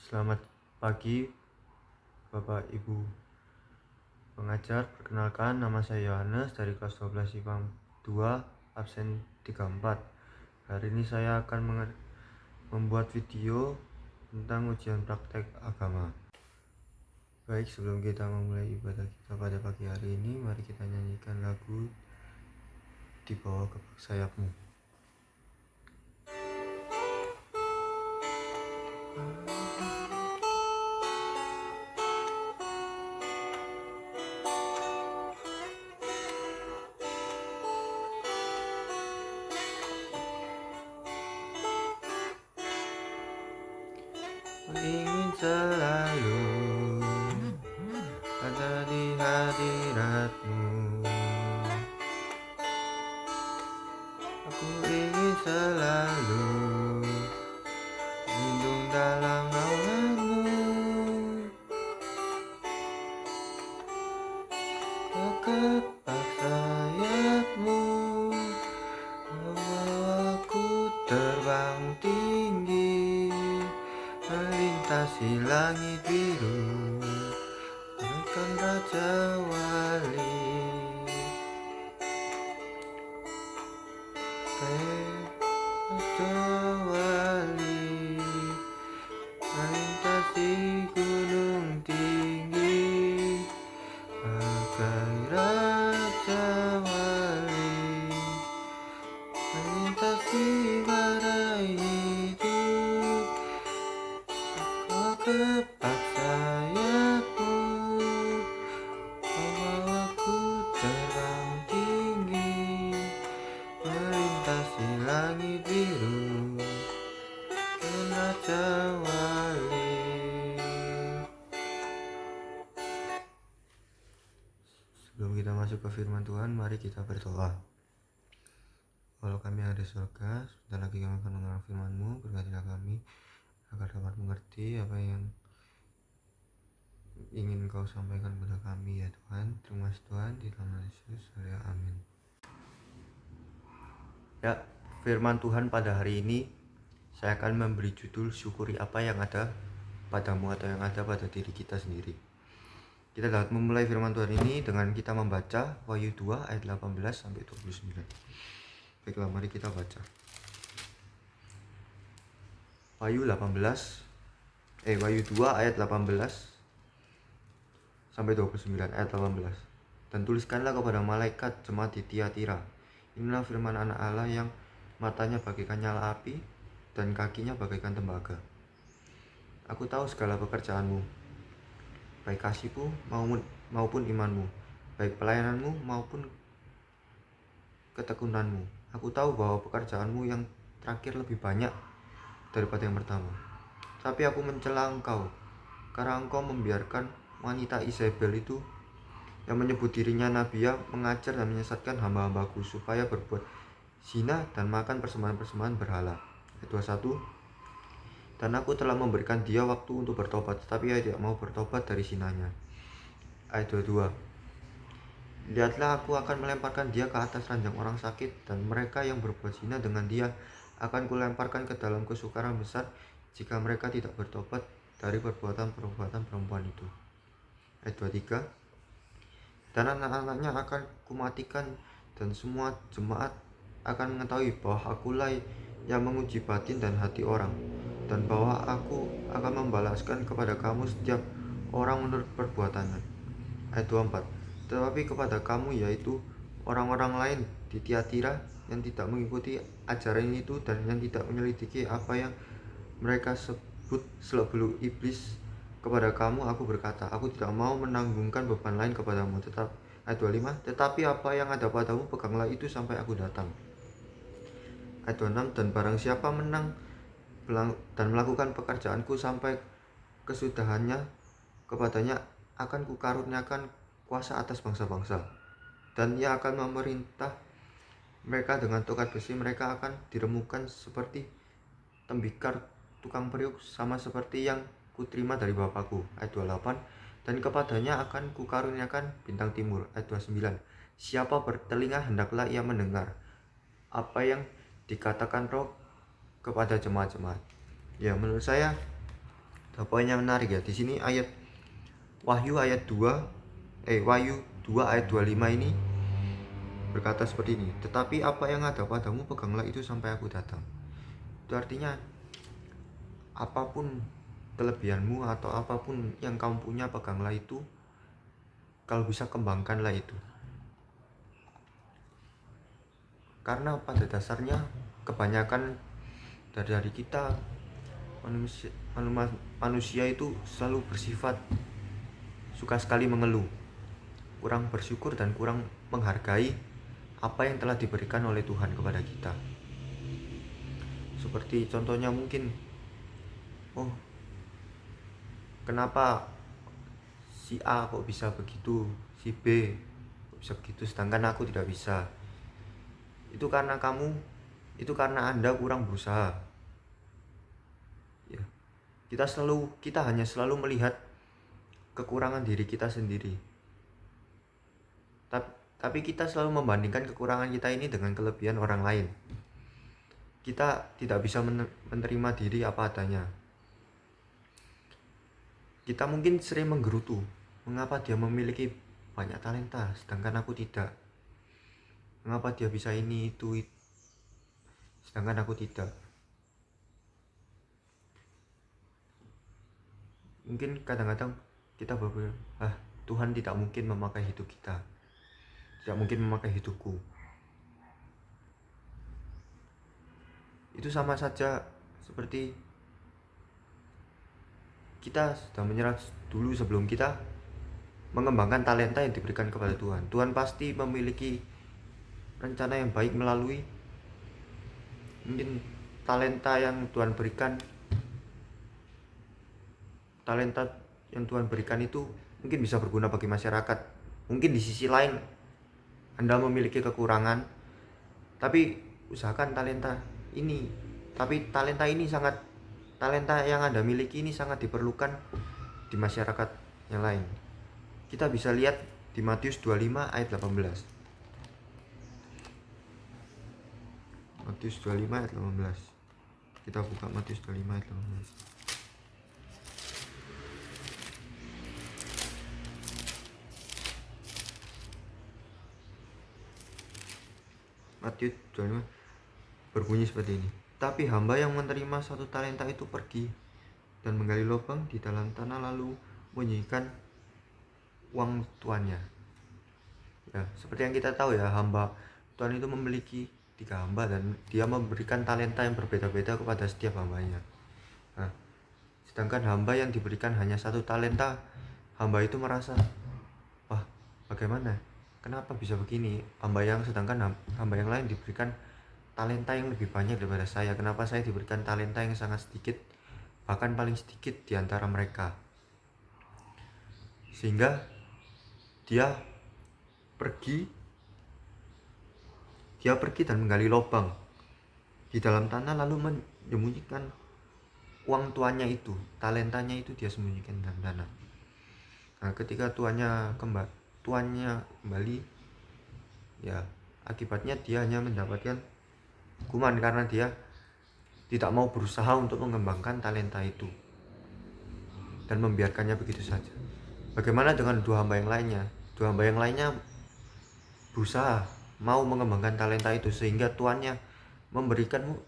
Selamat pagi Bapak Ibu pengajar. Perkenalkan, nama saya Yohanes dari kelas 12 IPA 2 absen 34. Hari ini saya akan membuat video tentang ujian praktek agama. Baik, sebelum kita memulai ibadah kita pada pagi hari ini, mari kita nyanyikan lagu Di Bawah Kepak Sayapmu. Ingin selalu ada di hadiratmu. Aku ingin selalu lindung dalam naunganmu. Kepak sayapmu membawaku terbang tinggi, melintasi langit biru, bukan Raja Wali. Raja Wali, melintasi gunung tinggi, bagai Raja Wali, melintasi badai hidup. Kepak sayapmu membawaku terbang tinggi, melintasi langit biru, ke Raja Wali. Sebelum kita masuk ke firman Tuhan, mari kita berdoa. Walau kami yang ada di surga, sebentar lagi kami akan mendengar firman-Mu. Berkatilah kami agar dapat mengerti apa yang ingin Kau sampaikan kepada kami, ya Tuhan. Terima kasih Tuhan, di dalam nama Yesus, haleluya, amin. Ya, firman Tuhan pada hari ini saya akan memberi judul syukuri apa yang ada padamu atau yang ada pada diri kita sendiri. Kita dapat memulai firman Tuhan ini dengan kita membaca Wahyu 2 ayat 18 sampai 29. Baiklah, mari kita baca. Wahyu 2 ayat 18 sampai 29, ayat 18. Dan tuliskanlah kepada malaikat jemaat di Tiatira, inilah firman anak Allah yang matanya bagaikan nyala api dan kakinya bagaikan tembaga. Aku tahu segala pekerjaanmu, baik kasihmu maupun imanmu, baik pelayananmu maupun ketekunanmu. Aku tahu bahwa pekerjaanmu yang terakhir lebih banyak daripada yang pertama. Tapi aku mencela engkau, karena engkau membiarkan wanita Isabel itu yang menyebut dirinya nabiya mengajar dan menyesatkan hamba-hambaku supaya berbuat zina dan makan persembahan-persembahan berhala. Ayat 21. Dan aku telah memberikan dia waktu untuk bertobat, tetapi ia tidak mau bertobat dari zinanya. Ayat 22. Lihatlah, aku akan melemparkan dia ke atas ranjang orang sakit, dan mereka yang berbuat zina dengan dia akan kulemparkan ke dalam kesukaran besar jika mereka tidak bertobat dari perbuatan-perbuatan perempuan itu. Ayat 23. Dan anak-anaknya akan kumatikan, dan semua jemaat akan mengetahui bahwa akulah yang menguji batin dan hati orang, dan bahwa aku akan membalaskan kepada kamu setiap orang menurut perbuatannya. Ayat 24. Tetapi kepada kamu, yaitu orang-orang lain di Tiatira yang tidak mengikuti ajaran itu dan yang tidak menyelidiki apa yang mereka sebut seluk-beluk iblis, kepada kamu aku berkata, aku tidak mau menanggungkan beban lain kepadamu. Ayat 25. Tetapi apa yang ada padamu, peganglah itu sampai aku datang. Ayat 26. Dan barang siapa menang dan melakukan pekerjaanku sampai kesudahannya, kepadanya akan kukaruniakan kuasa atas bangsa-bangsa, dan ia akan memerintah mereka dengan tongkat besi. Mereka akan diremukkan seperti tembikar tukang periuk, sama seperti yang kuterima dari Bapakku. Ayat 28. Dan kepadanya akan kukaruniakan bintang timur. Ayat 29. Siapa bertelinga hendaklah ia mendengar apa yang dikatakan Roh kepada jemaat-jemaat. Ya, menurut saya poin yang menarik ya. Di sini ayat Wahyu ayat 2 ayat 25 ini berkata seperti ini. Tetapi apa yang ada padamu peganglah itu sampai aku datang. Itu artinya apapun kelebihanmu atau apapun yang kamu punya, peganglah itu. Kalau bisa kembangkanlah itu. Karena pada dasarnya kebanyakan dari kita manusia itu selalu bersifat suka sekali mengeluh, kurang bersyukur dan kurang menghargai apa yang telah diberikan oleh Tuhan kepada kita. Seperti contohnya mungkin, oh kenapa si A kok bisa begitu, si B kok bisa begitu, sedangkan aku tidak bisa. Itu karena Anda kurang berusaha. Ya. Kita hanya selalu melihat kekurangan diri kita sendiri. Tapi kita selalu membandingkan kekurangan kita ini dengan kelebihan orang lain. Kita tidak bisa menerima diri apa adanya. Kita mungkin sering menggerutu, mengapa dia memiliki banyak talenta sedangkan aku tidak? Mengapa dia bisa ini, itu, sedangkan aku tidak? Mungkin kadang-kadang kita berpikir, Tuhan tidak mungkin memakai hidup kita, tidak mungkin memakai hidupku. Itu sama saja seperti kita sudah menyerah dulu sebelum kita mengembangkan talenta yang diberikan kepada Tuhan. Tuhan pasti memiliki rencana yang baik melalui mungkin talenta yang Tuhan berikan. Talenta yang Tuhan berikan itu mungkin bisa berguna bagi masyarakat. Mungkin di sisi lain Anda memiliki kekurangan, tapi usahakan talenta ini. Tapi talenta yang Anda miliki ini sangat diperlukan di masyarakat yang lain. Kita bisa lihat di Matius 25 ayat 18. Matius 25 ayat 18. Kita buka Matius 25 ayat 18. Matius 25 berbunyi seperti ini. Tapi hamba yang menerima 1 talenta itu pergi dan menggali lubang di dalam tanah lalu menyembunyikan uang tuannya. Ya, seperti yang kita tahu ya, hamba Tuhan itu memiliki 3 hamba dan dia memberikan talenta yang berbeda-beda kepada setiap hambanya. Nah, sedangkan hamba yang diberikan hanya 1 talenta, hamba itu merasa, wah bagaimana? Kenapa bisa begini? Sedangkan hamba yang lain diberikan talenta yang lebih banyak daripada saya. Kenapa saya diberikan talenta yang sangat sedikit, bahkan paling sedikit di antara mereka? Sehingga dia pergi dan menggali lubang di dalam tanah lalu menyembunyikan uang tuannya itu. Talentanya itu dia sembunyikan dalam tanah. Nah, ketika tuannya kembali, ya akibatnya dia hanya mendapatkan hukuman karena dia tidak mau berusaha untuk mengembangkan talenta itu dan membiarkannya begitu saja. Bagaimana dengan 2 hamba yang lainnya? 2 hamba yang lainnya berusaha mau mengembangkan talenta itu sehingga tuannya memberikanmu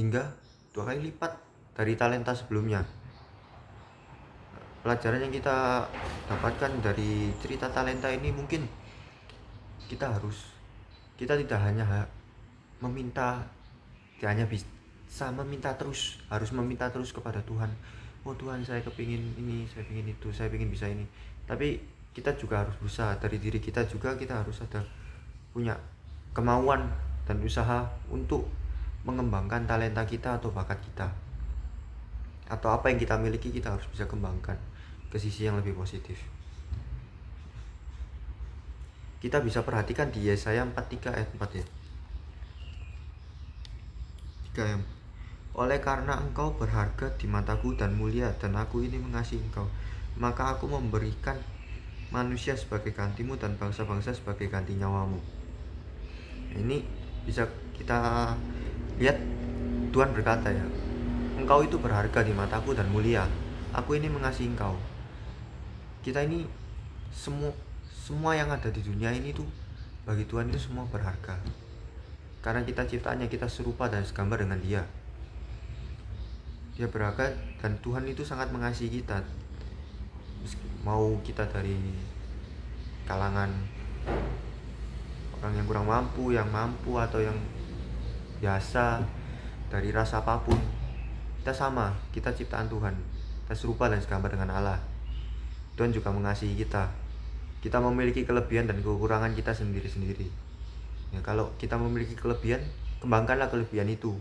hingga 2 kali lipat dari talenta sebelumnya. Pelajaran yang kita dapatkan dari cerita talenta ini, mungkin kita tidak hanya meminta, tidak hanya bisa meminta terus, harus meminta terus kepada Tuhan. Oh Tuhan, saya kepingin ini, saya kepingin itu, saya kepingin bisa ini. Tapi kita juga harus berusaha. Dari diri kita juga kita harus punya kemauan dan usaha untuk mengembangkan talenta kita atau bakat kita, atau apa yang kita miliki. Kita harus bisa kembangkan ke sisi yang lebih positif. Kita bisa perhatikan di Yesaya 43 ayat 4 ya. 3 ayat. Oleh karena engkau berharga di mataku dan mulia, dan aku ini mengasihi engkau, maka aku memberikan manusia sebagai gantimu dan bangsa-bangsa sebagai ganti nyawamu. Ini bisa kita lihat, Tuhan berkata ya, engkau itu berharga di mataku dan mulia. Aku ini mengasihi engkau. Kita ini semua yang ada di dunia ini tuh bagi Tuhan itu semua berharga. Karena kita ciptaannya, kita serupa dan segambar dengan Dia. Dia berharga dan Tuhan itu sangat mengasihi kita. Mau kita dari kalangan orang yang kurang mampu, yang mampu, atau yang biasa, dari ras apapun, kita sama, kita ciptaan Tuhan. Kita serupa dan segambar dengan Allah. Tuhan juga mengasihi kita. Kita memiliki kelebihan dan kekurangan kita sendiri-sendiri. Ya, kalau kita memiliki kelebihan, kembangkanlah kelebihan itu.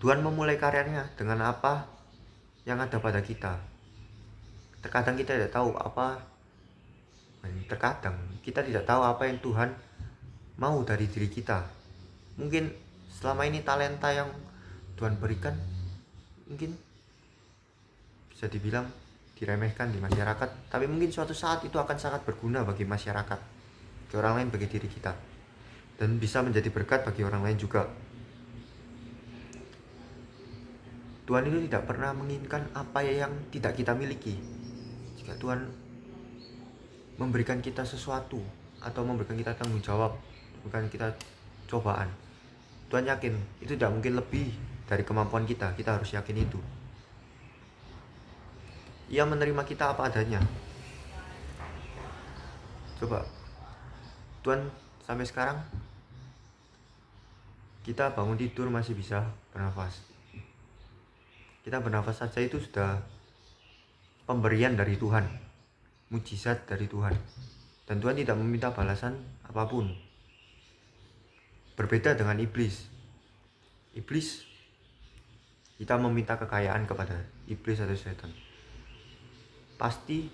Tuhan memulai karyanya dengan apa yang ada pada kita. Terkadang kita tidak tahu apa yang Tuhan mau dari diri kita. Mungkin selama ini talenta yang Tuhan berikan mungkin bisa dibilang diremehkan di masyarakat, tapi mungkin suatu saat itu akan sangat berguna bagi masyarakat, bagi orang lain, bagi diri kita, dan bisa menjadi berkat bagi orang lain juga. Tuhan itu tidak pernah menginginkan apa yang tidak kita miliki. Jika Tuhan memberikan kita sesuatu atau memberikan kita tanggung jawab, memberikan kita cobaan, Tuhan yakin itu tidak mungkin lebih dari kemampuan kita. Kita harus yakin itu. Ia menerima kita apa adanya. Coba Tuhan, sampai sekarang kita bangun tidur masih bisa bernafas. Kita bernafas saja itu sudah pemberian dari Tuhan, mujizat dari Tuhan. Dan Tuhan tidak meminta balasan apapun. Berbeda dengan iblis. Iblis, kita meminta kekayaan kepada iblis atau setan. Pasti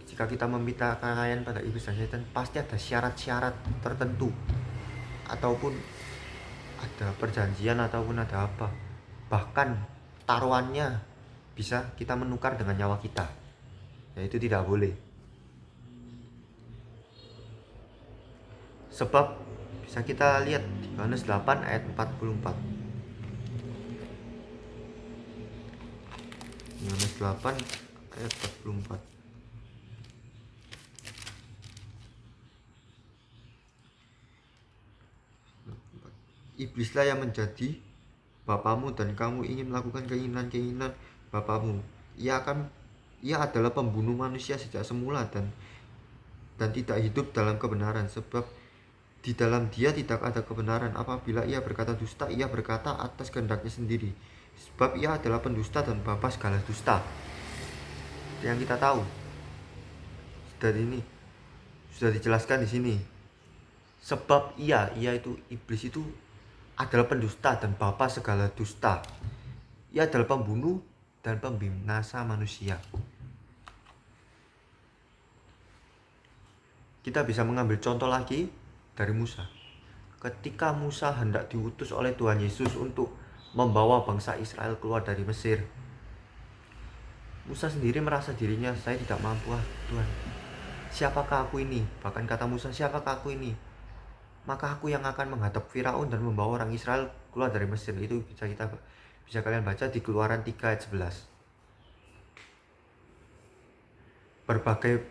jika kita meminta kekayaan pada iblis dan setan, pasti ada syarat-syarat tertentu, ataupun ada perjanjian, ataupun ada apa. Bahkan taruhannya bisa kita menukar dengan nyawa kita. Ya, itu tidak boleh. Sebab bisa kita lihat di Yohanes 8 ayat 44. Yohanes 8 ayat 44. Iblislah yang menjadi bapamu dan kamu ingin melakukan keinginan-keinginan bapamu. Ia adalah pembunuh manusia sejak semula dan tidak hidup dalam kebenaran, sebab di dalam dia tidak ada kebenaran. Apabila ia berkata dusta, ia berkata atas kehendaknya sendiri, sebab ia adalah pendusta dan bapa segala dusta. Yang kita tahu sudah dijelaskan di sini. Sebab ia itu iblis itu adalah pendusta dan bapa segala dusta. Ia adalah pembunuh dan pembinasa manusia. Kita bisa mengambil contoh lagi dari Musa. Ketika Musa hendak diutus oleh Tuhan Yesus untuk membawa bangsa Israel keluar dari Mesir, Musa sendiri merasa dirinya, saya tidak mampu, Tuhan. Siapakah aku ini? Bahkan kata Musa, siapakah aku ini? Maka aku yang akan menghadap Firaun dan membawa orang Israel keluar dari Mesir. Itu bisa kalian baca di Keluaran 3 ayat 11. Berbagai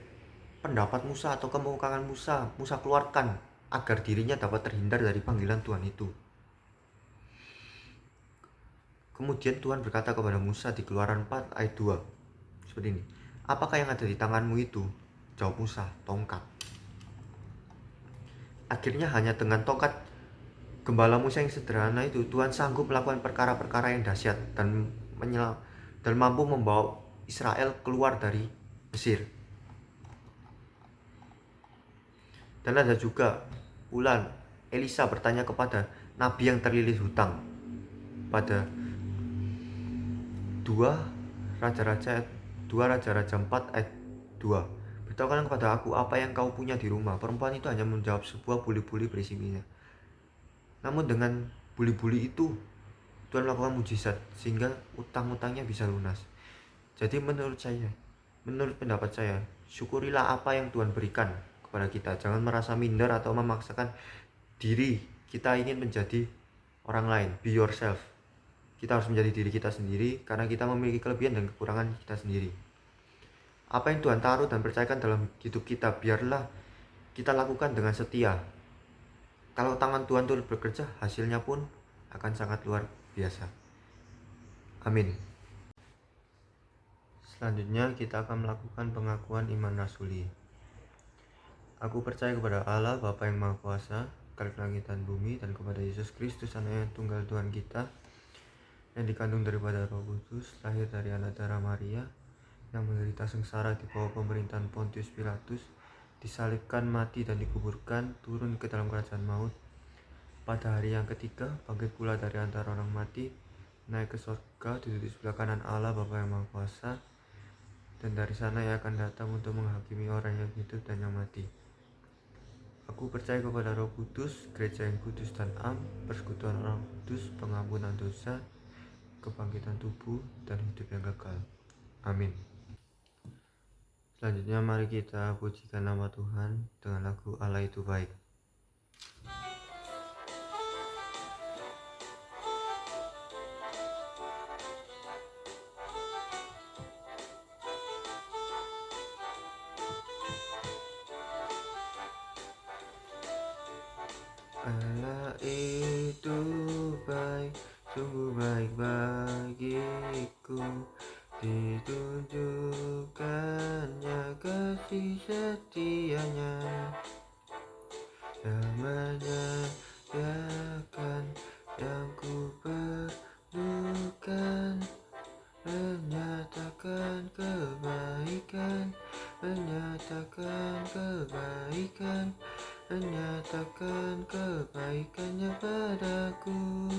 pendapat Musa atau kemungkaran Musa keluarkan agar dirinya dapat terhindar dari panggilan Tuhan itu. Kemudian Tuhan berkata kepada Musa di Keluaran 4 ayat 2 seperti ini. Apakah yang ada di tanganmu itu? Jawab Musa, tongkat. Akhirnya hanya dengan tongkat gembala Musa yang sederhana itu, Tuhan sanggup melakukan perkara-perkara yang dahsyat dan mampu membawa Israel keluar dari Mesir. Dan ada juga ulang Elisa bertanya kepada nabi yang terlilit hutang pada 2 Raja-Raja 4 ayat 2. Beritahukan kepada aku apa yang kau punya di rumah. Perempuan itu hanya menjawab sebuah buli-buli berisi minyak. Namun dengan buli-buli itu Tuhan melakukan mujizat sehingga utang-utangnya bisa lunas. Jadi menurut pendapat saya, syukurilah apa yang Tuhan berikan kepada kita. Jangan merasa minder atau memaksakan diri kita ingin menjadi orang lain. Be yourself. Kita harus menjadi diri kita sendiri karena kita memiliki kelebihan dan kekurangan kita sendiri. Apa yang Tuhan taruh dan percayakan dalam hidup kita, biarlah kita lakukan dengan setia. Kalau tangan Tuhan turut bekerja, hasilnya pun akan sangat luar biasa. Amin. Selanjutnya kita akan melakukan pengakuan iman rasuli. Aku percaya kepada Allah Bapa yang Maha Kuasa, Khalq langit dan bumi, dan kepada Yesus Kristus Anaknya Tunggal Tuhan kita, yang dikandung daripada Roh Kudus, lahir dari anak darah Maria, yang menderita sengsara di bawah pemerintahan Pontius Pilatus, disalibkan, mati dan dikuburkan, turun ke dalam kerajaan maut. Pada hari yang ketiga, bangkit pula dari antara orang mati, naik ke surga, duduk di sebelah kanan Allah Bapa yang Maha Kuasa, dan dari sana Ia akan datang untuk menghakimi orang yang hidup dan yang mati. Aku percaya kepada Roh Kudus, gereja yang kudus dan am, persekutuan orang kudus, pengampunan dosa, kebangkitan tubuh, dan hidup yang kekal. Amin. Selanjutnya mari kita pujikan nama Tuhan dengan lagu Allah Itu Baik. Allah itu baik, sungguh baik bagiku, ditunjukkannya kasih setianya, yang menyediakan yang ku perlukan, menyatakan kebaikan, menyatakan kebaikan, menyatakan kebaikannya padaku.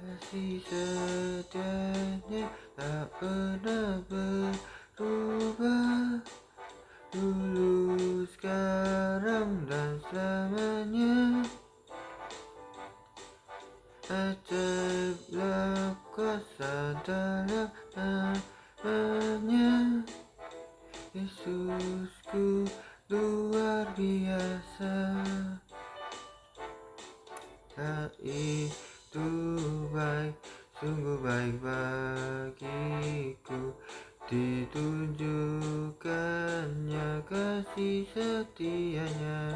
Kasih setianya tak pernah berubah, dulu, sekarang, dan selamanya. Ajaiblah kuasa dalam namanya, Yesusku luar biasa. Itu baik, sungguh baik bagiku, ditunjukkannya kasih setianya,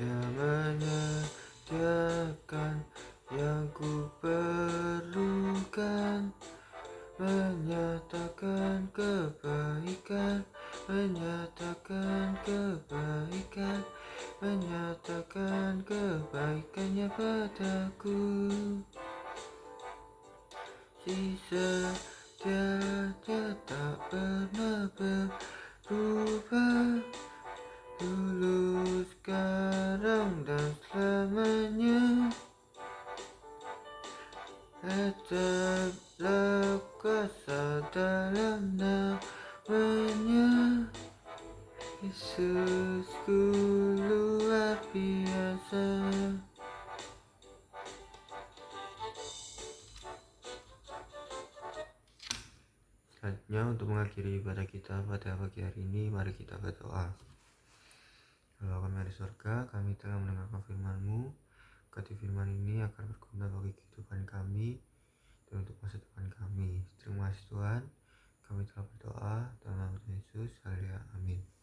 yang menyediakan yang ku perlukan, menyatakan kebaikan, menyatakan kebaikan, menyatakan kebaikannya padaku. Si setianya tak pernah berubah, dulu, sekarang, dan selamanya. Ajaiblah kuasa dalam namanya, Yesusku luar biasa. Selanjutnya untuk mengakhiri ibadah kita pada pagi hari ini, mari kita berdoa. Bapa kami di surga, kami telah mendengarkan firman-Mu. Berkati firman ini akan berguna bagi kehidupan kami dan untuk masa depan kami. Terima kasih Tuhan, kami telah berdoa dalam nama Yesus. Haleluya, amin.